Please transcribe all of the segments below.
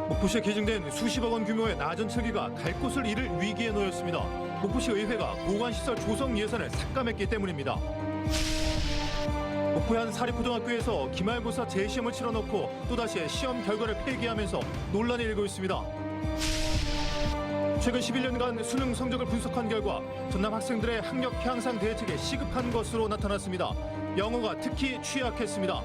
목포시에 기증된 수십억 원 규모의 나전칠기가 갈 곳을 잃을 위기에 놓였습니다. 목포시 의회가 보관시설 조성 예산을 삭감했기 때문입니다. 목포의 한 사립고등학교에서 기말고사 재시험을 치러놓고 또다시 시험 결과를 폐기하면서 논란이 일고 있습니다. 최근 11년간 수능 성적을 분석한 결과 전남 학생들의 학력 향상 대책에 시급한 것으로 나타났습니다. 영어가 특히 취약했습니다.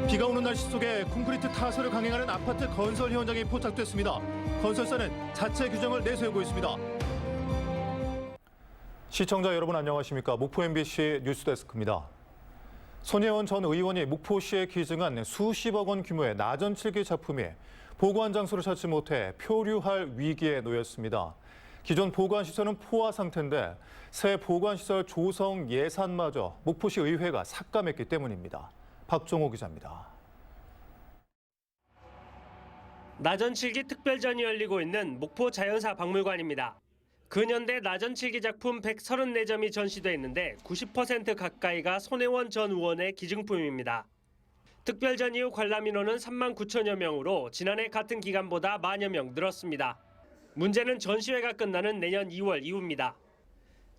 비가 오는 날씨 속에 콘크리트 타설을 강행하는 아파트 건설 현장이 포착됐습니다. 건설사는 자체 규정을 내세우고 있습니다. 시청자 여러분 안녕하십니까? 목포 MBC 뉴스데스크입니다. 손혜원 전 의원이 목포시에 기증한 수십억 원 규모의 나전칠기 작품이 보관 장소를 찾지 못해 표류할 위기에 놓였습니다. 기존 보관시설은 포화 상태인데 새 보관시설 조성 예산마저 목포시 의회가 삭감했기 때문입니다. 박종호 기자입니다. 나전칠기 특별전이 열리고 있는 목포 자연사 박물관입니다. 근현대 나전칠기 작품 134점이 전시돼 있는데 90% 가까이가 손혜원 전 의원의 기증품입니다. 특별전 이후 관람 인원은 3만 9천여 명으로 지난해 같은 기간보다 만여 명 늘었습니다. 문제는 전시회가 끝나는 내년 2월 이후입니다.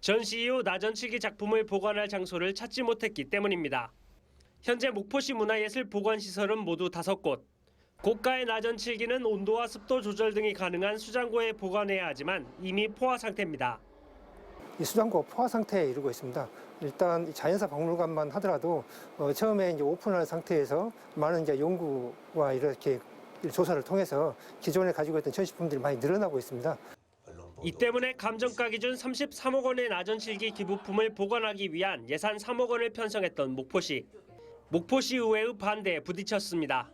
전시 이후 나전칠기 작품을 보관할 장소를 찾지 못했기 때문입니다. 현재 목포시 문화예술 보관시설은 모두 5곳. 고가의 나전칠기는 온도와 습도 조절 등이 가능한 수장고에 보관해야 하지만 이미 포화 상태입니다. 이 수장고 포화 상태에 이르고 있습니다. 일단 자연사 박물관만 하더라도 처음에 이제 오픈한 상태에서 많은 이제 연구와 이렇게 조사를 통해서 기존에 가지고 있던 전시품들이 많이 늘어나고 있습니다. 이 때문에 감정가 기준 33억 원의 나전칠기 기부품을 보관하기 위한 예산 3억 원을 편성했던 목포시. 목포시 의회의 반대에 부딪혔습니다.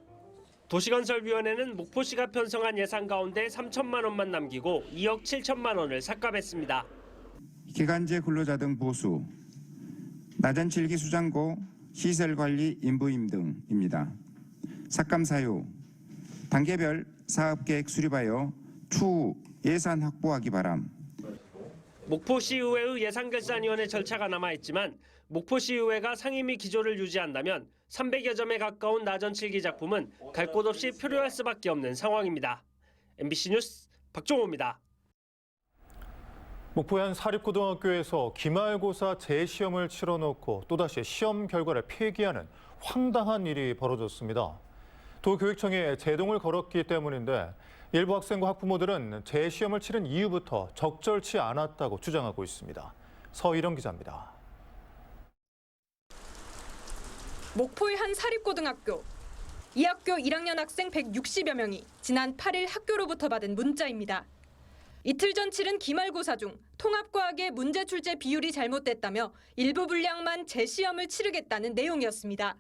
도시건설위원회는 목포시가 편성한 예산 가운데 3천만 원만 남기고 2억 7천만 원을 삭감했습니다. 기간제 근로자 등 보수, 나전칠기 수장고, 시설관리 인부임 등입니다. 삭감 사유, 단계별 사업계획 수립하여 추후 예산 확보하기 바람. 목포시의회의 예산결산위원회 절차가 남아있지만 목포시의회가 상임위 기조를 유지한다면 300여 점에 가까운 나전칠기 작품은 갈 곳 없이 표류할 수밖에 없는 상황입니다. MBC 뉴스 박종호입니다. 목포의 한 사립고등학교에서 기말고사 재시험을 치러놓고 또다시 시험 결과를 폐기하는 황당한 일이 벌어졌습니다. 도교육청에 제동을 걸었기 때문인데 일부 학생과 학부모들은 재시험을 치른 이후부터 적절치 않았다고 주장하고 있습니다. 서일영 기자입니다. 목포의 한 사립고등학교. 이 학교 1학년 학생 160여 명이 지난 8일 학교로부터 받은 문자입니다. 이틀 전 치른 기말고사 중 통합과학의 문제 출제 비율이 잘못됐다며 일부 분량만 재시험을 치르겠다는 내용이었습니다.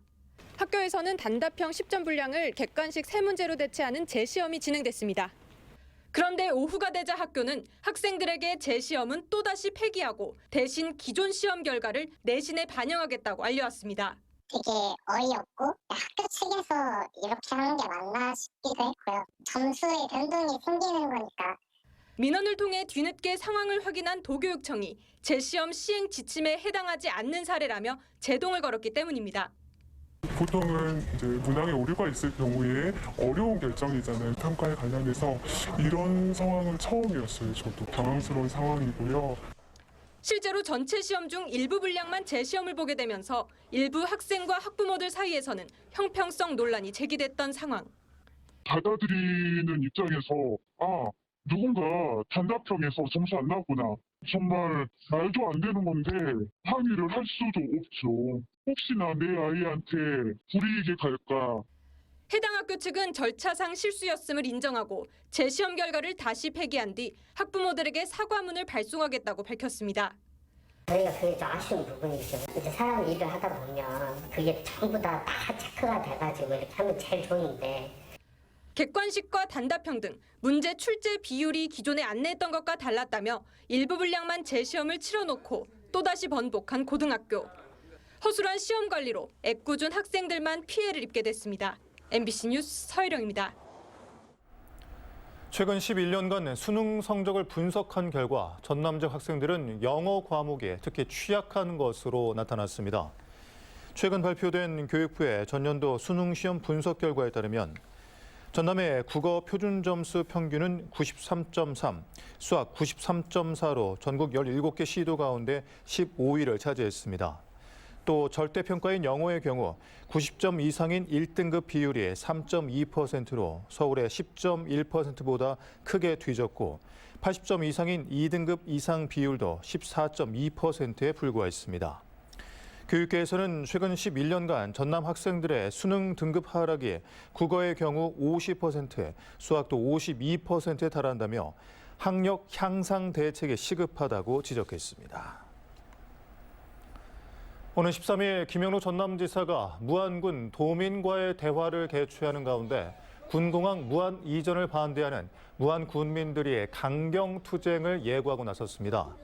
학교에서는 단답형 10점 분량을 객관식 3문제로 대체하는 재시험이 진행됐습니다. 그런데 오후가 되자 학교는 학생들에게 재시험은 또다시 폐기하고 대신 기존 시험 결과를 내신에 반영하겠다고 알려왔습니다. 되게 어이없고 학교 측에서 이렇게 하는 게 맞나 싶기도 했고요. 점수에 변동이 생기는 거니까. 민원을 통해 뒤늦게 상황을 확인한 도교육청이 재시험 시행 지침에 해당하지 않는 사례라며 제동을 걸었기 때문입니다. 보통은 이제 문항에 오류가 있을 경우에 어려운 결정이잖아요. 평가에 관련해서 이런 상황은 처음이었어요. 저도 당황스러운 상황이고요. 실제로 전체 시험 중 일부 분량만 재시험을 보게 되면서 일부 학생과 학부모들 사이에서는 형평성 논란이 제기됐던 상황. 받아들이는 입장에서 누군가 단답형에서 점수 안 나왔구나. 정말 말도 안 되는 건데 항의를 할 수도 없죠. 혹시나 내 아이한테 불이익이 갈까. 해당 학교 측은 절차상 실수였음을 인정하고 재시험 결과를 다시 폐기한 뒤 학부모들에게 사과문을 발송하겠다고 밝혔습니다. 저희가 그게 좀 아쉬운 부분이죠. 이제 사람 일을 하다 보면 그게 전부 다 체크가 돼가지고 이렇게 하면 제일 좋은데. 객관식과 단답형 등 문제 출제 비율이 기존에 안내했던 것과 달랐다며 일부 분량만 재시험을 치러놓고 또다시 번복한 고등학교. 허술한 시험 관리로 애꿎은 학생들만 피해를 입게 됐습니다. MBC 뉴스 서희령입니다. 최근 11년간 수능 성적을 분석한 결과 전남 지역 학생들은 영어 과목에 특히 취약한 것으로 나타났습니다. 최근 발표된 교육부의 전년도 수능 시험 분석 결과에 따르면 전남의 국어 표준 점수 평균은 93.3, 수학 93.4로 전국 17개 시도 가운데 15위를 차지했습니다. 또 절대평가인 영어의 경우 90점 이상인 1등급 비율이 3.2%로 서울의 10.1%보다 크게 뒤졌고 80점 이상인 2등급 이상 비율도 14.2%에 불과했습니다. 교육계에서는 최근 11년간 전남 학생들의 수능 등급 하락이 국어의 경우 50%, 수학도 52%에 달한다며 학력 향상 대책이 시급하다고 지적했습니다. 오늘 13일 김영로 전남지사가 무안군 도민과의 대화를 개최하는 가운데 군공항 무안 이전을 반대하는 무안 군민들이 강경투쟁을 예고하고 나섰습니다.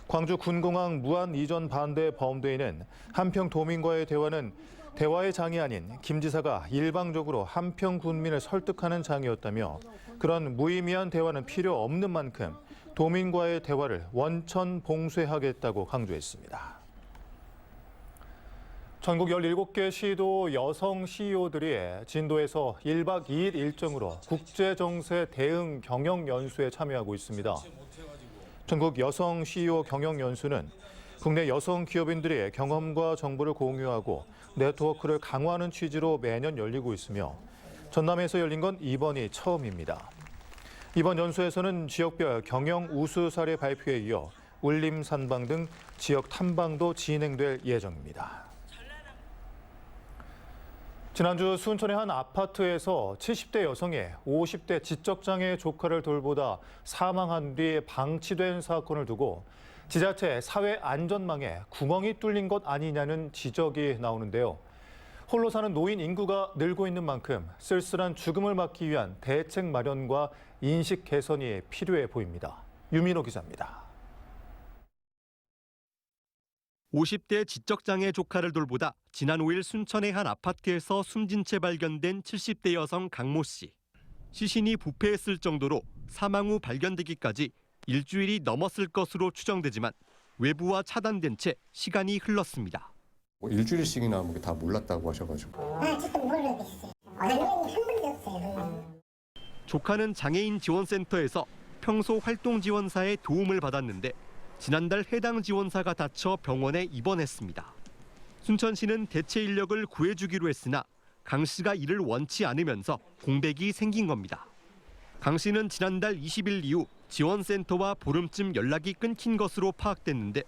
광주 군공항 무안 이전 반대 범대에는 한평 도민과의 대화는 대화의 장이 아닌 김 지사가 일방적으로 한평 군민을 설득하는 장이었다며 그런 무의미한 대화는 필요 없는 만큼 도민과의 대화를 원천 봉쇄하겠다고 강조했습니다. 전국 17개 시도 여성 CEO들이 진도에서 1박 2일 일정으로 국제정세 대응 경영연수에 참여하고 있습니다. 전국 여성 CEO 경영연수는 국내 여성 기업인들이 경험과 정보를 공유하고 네트워크를 강화하는 취지로 매년 열리고 있으며 전남에서 열린 건 이번이 처음입니다. 이번 연수에서는 지역별 경영 우수 사례 발표에 이어 울림 산방 등 지역 탐방도 진행될 예정입니다. 지난주 순천의 한 아파트에서 70대 여성이 50대 지적장애 조카를 돌보다 사망한 뒤 방치된 사건을 두고 지자체 사회안전망에 구멍이 뚫린 것 아니냐는 지적이 나오는데요. 홀로 사는 노인 인구가 늘고 있는 만큼 쓸쓸한 죽음을 막기 위한 대책 마련과 인식 개선이 필요해 보입니다. 유민호 기자입니다. 50대 지적장애 조카를 돌보다 지난 5일 순천의 한 아파트에서 숨진 채 발견된 70대 여성 강모 씨. 시신이 부패했을 정도로 사망 후 발견되기까지 일주일이 넘었을 것으로 추정되지만 외부와 차단된 채 시간이 흘렀습니다. 일주일씩이나 다 몰랐다고 하셔가지고. 진짜 몰랐어요. 한 번도 없어요. 조카는 장애인 지원센터에서 평소 활동 지원사의 도움을 받았는데 지난달 해당 지원사가 다쳐 병원에 입원했습니다. 순천시는 대체 인력을 구해주기로 했으나 강 씨가 이를 원치 않으면서 공백이 생긴 겁니다. 강 씨는 지난달 20일 이후 지원센터와 보름쯤 연락이 끊긴 것으로 파악됐는데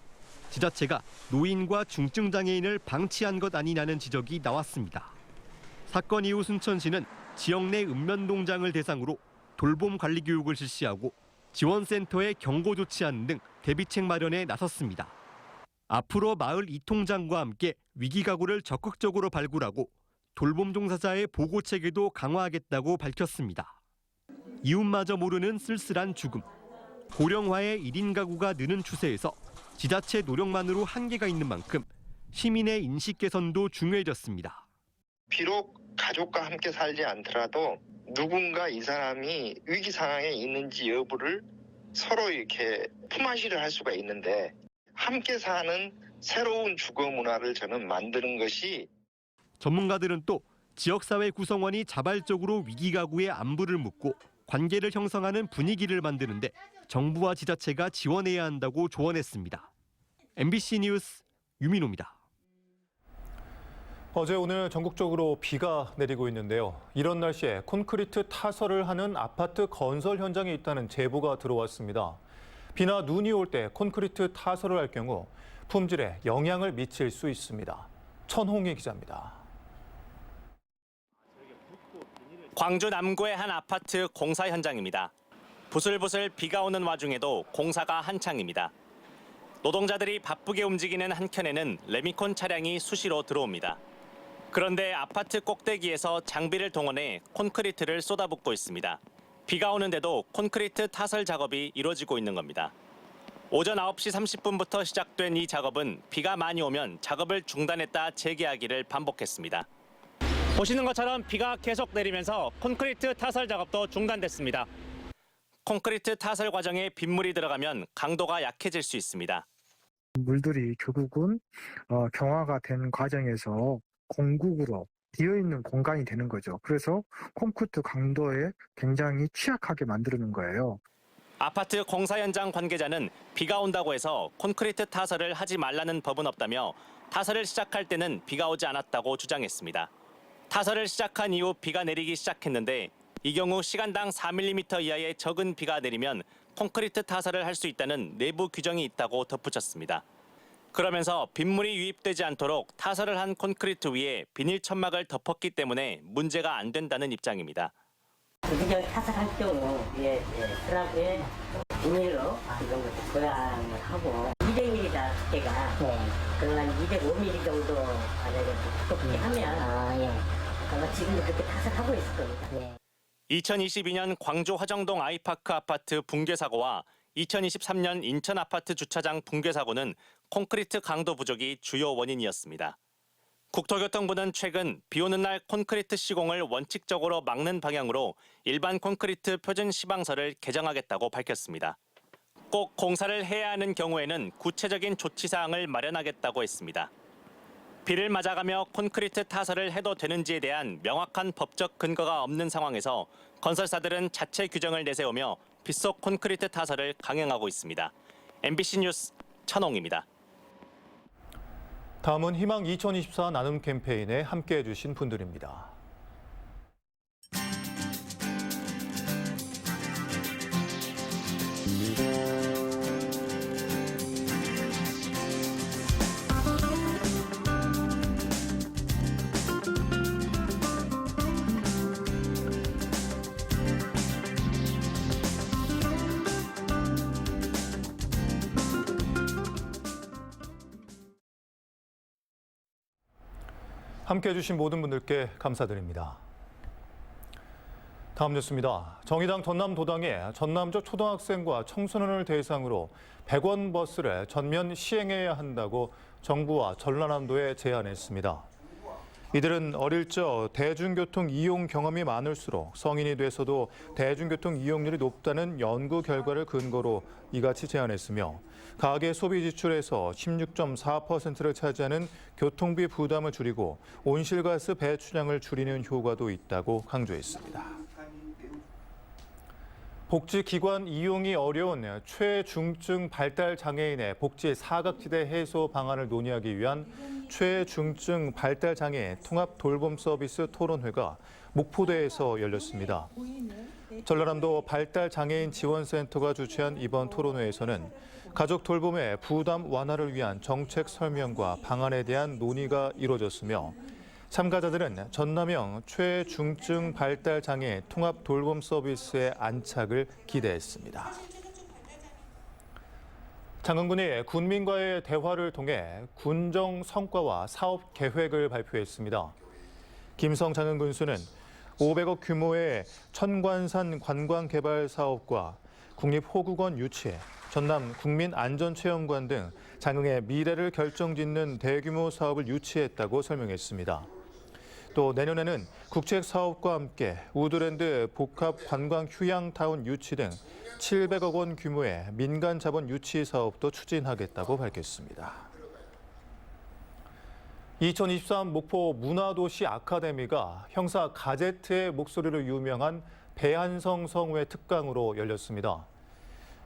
지자체가 노인과 중증장애인을 방치한 것 아니냐는 지적이 나왔습니다. 사건 이후 순천시는 지역 내 읍면동장을 대상으로 돌봄 관리 교육을 실시하고 지원센터에 경고 조치하는 등 대비책 마련에 나섰습니다. 앞으로 마을 이통장과 함께 위기가구를 적극적으로 발굴하고 돌봄 종사자의 보고 체계도 강화하겠다고 밝혔습니다. 이웃마저 모르는 쓸쓸한 죽음. 고령화의 1인 가구가 느는 추세에서 지자체 노력만으로 한계가 있는 만큼 시민의 인식 개선도 중요해졌습니다. 비록 가족과 함께 살지 않더라도 누군가 이 사람이 위기 상황에 있는지 여부를 서로 이렇게 품앗이를 할 수가 있는데 함께 사는 새로운 주거 문화를 저는 만드는 것이. 전문가들은 또 지역사회 구성원이 자발적으로 위기가구의 안부를 묻고 관계를 형성하는 분위기를 만드는데 정부와 지자체가 지원해야 한다고 조언했습니다. MBC 뉴스 유민호입니다. 어제 오늘 전국적으로 비가 내리고 있는데요. 이런 날씨에 콘크리트 타설을 하는 아파트 건설 현장에 있다는 제보가 들어왔습니다. 비나 눈이 올 때 콘크리트 타설을 할 경우 품질에 영향을 미칠 수 있습니다. 천홍희 기자입니다. 광주 남구의 한 아파트 공사 현장입니다. 부슬부슬 비가 오는 와중에도 공사가 한창입니다. 노동자들이 바쁘게 움직이는 한켠에는 레미콘 차량이 수시로 들어옵니다. 그런데 아파트 꼭대기에서 장비를 동원해 콘크리트를 쏟아붓고 있습니다. 비가 오는데도 콘크리트 타설 작업이 이루어지고 있는 겁니다. 오전 9시 30분부터 시작된 이 작업은 비가 많이 오면 작업을 중단했다 재개하기를 반복했습니다. 보시는 것처럼 비가 계속 내리면서 콘크리트 타설 작업도 중단됐습니다. 콘크리트 타설 과정에 빗물이 들어가면 강도가 약해질 수 있습니다. 물들이 결국은 경화가 되는 과정에서 공국으로 비어있는 공간이 되는 거죠. 그래서 콘크리트 강도에 굉장히 취약하게 만드는 거예요. 아파트 공사 현장 관계자는 비가 온다고 해서 콘크리트 타설을 하지 말라는 법은 없다며 타설을 시작할 때는 비가 오지 않았다고 주장했습니다. 타설을 시작한 이후 비가 내리기 시작했는데 이 경우 시간당 4mm 이하의 적은 비가 내리면 콘크리트 타설을 할 수 있다는 내부 규정이 있다고 덧붙였습니다. 그러면서 빗물이 유입되지 않도록 타설을 한 콘크리트 위에 비닐 천막을 덮었기 때문에 문제가 안 된다는 입장입니다. 부지경 타설할 경우 슬라브에 비닐로 이런 것도 보양을 하고 200mm다 두께가 그러면 205mm 정도 만약에 두껍게 하면 아마 지금도 그렇게 타설하고 있을 겁니다. 2022년 광주 화정동 아이파크 아파트 붕괴 사고와 2023년 인천 아파트 주차장 붕괴 사고는 콘크리트 강도 부족이 주요 원인이었습니다. 국토교통부는 최근 비 오는 날 콘크리트 시공을 원칙적으로 막는 방향으로 일반 콘크리트 표준 시방서를 개정하겠다고 밝혔습니다. 꼭 공사를 해야 하는 경우에는 구체적인 조치사항을 마련하겠다고 했습니다. 비를 맞아가며 콘크리트 타설을 해도 되는지에 대한 명확한 법적 근거가 없는 상황에서 건설사들은 자체 규정을 내세우며 빗속 콘크리트 타설을 강행하고 있습니다. MBC 뉴스 천홍입니다. 다음은 희망 2024 나눔 캠페인에 함께해 주신 분들입니다. 함께해 주신 모든 분들께 감사드립니다. 다음 뉴스입니다. 정의당 전남도당이 전남적 초등학생과 청소년을 대상으로 100원 버스를 전면 시행해야 한다고 정부와 전라남도에 제안했습니다. 이들은 어릴 적 대중교통 이용 경험이 많을수록 성인이 돼서도 대중교통 이용률이 높다는 연구 결과를 근거로 이같이 제안했으며 가계 소비 지출에서 16.4%를 차지하는 교통비 부담을 줄이고 온실가스 배출량을 줄이는 효과도 있다고 강조했습니다. 복지기관 이용이 어려운 최중증 발달 장애인의 복지 사각지대 해소 방안을 논의하기 위한 최중증 발달 장애인 통합 돌봄 서비스 토론회가 목포대에서 열렸습니다. 전라남도 발달 장애인 지원센터가 주최한 이번 토론회에서는 가족 돌봄의 부담 완화를 위한 정책 설명과 방안에 대한 논의가 이루어졌으며 참가자들은 전남형 최중증 발달 장애 통합 돌봄 서비스의 안착을 기대했습니다. 장흥군이 군민과의 대화를 통해 군정 성과와 사업 계획을 발표했습니다. 김성 장흥 군수는 500억 규모의 천관산 관광개발 사업과 국립호국원 유치, 전남 국민안전체험관 등 장흥의 미래를 결정짓는 대규모 사업을 유치했다고 설명했습니다. 또 내년에는 국책사업과 함께 우드랜드 복합관광휴양타운 유치 등 700억 원 규모의 민간 자본 유치 사업도 추진하겠다고 밝혔습니다. 2023 목포 문화도시 아카데미가 형사 가제트의 목소리로 유명한 배한성 성우의 특강으로 열렸습니다.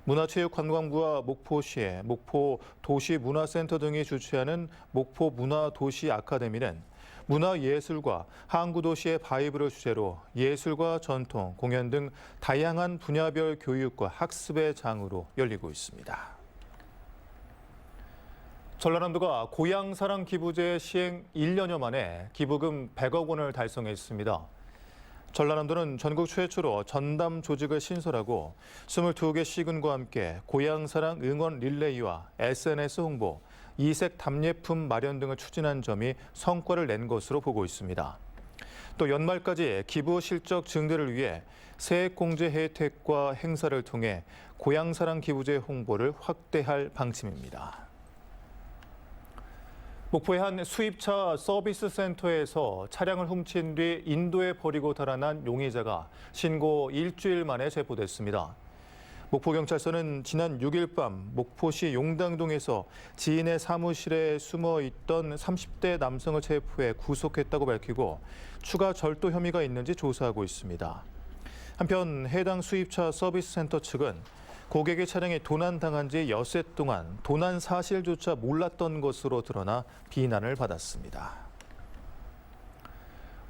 문화체육관광부와 목포시의 목포도시문화센터 등이 주최하는 목포문화도시 아카데미는 문화예술과 항구도시의 바이브를 주제로 예술과 전통, 공연 등 다양한 분야별 교육과 학습의 장으로 열리고 있습니다. 전라남도가 고향사랑 기부제 시행 1년여 만에 기부금 100억 원을 달성했습니다. 전라남도는 전국 최초로 전담 조직을 신설하고 22개 시군과 함께 고향사랑 응원 릴레이와 SNS 홍보, 이색 답례품 마련 등을 추진한 점이 성과를 낸 것으로 보고 있습니다. 또 연말까지 기부 실적 증대를 위해 세액공제 혜택과 행사를 통해 고향사랑 기부제 홍보를 확대할 방침입니다. 목포의 한 수입차 서비스 센터에서 차량을 훔친 뒤 인도에 버리고 달아난 용의자가 신고 일주일 만에 체포됐습니다. 목포경찰서는 지난 6일 밤 목포시 용당동에서 지인의 사무실에 숨어 있던 30대 남성을 체포해 구속했다고 밝히고 추가 절도 혐의가 있는지 조사하고 있습니다. 한편 해당 수입차 서비스 센터 측은 고객의 차량이 도난당한 지 엿새 동안 도난 사실조차 몰랐던 것으로 드러나 비난을 받았습니다.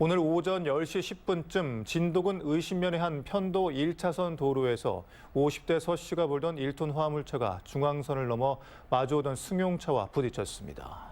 오늘 오전 10시 10분쯤 진도군 의신면의 한 편도 1차선 도로에서 50대 서 씨가 몰던 1톤 화물차가 중앙선을 넘어 마주오던 승용차와 부딪혔습니다.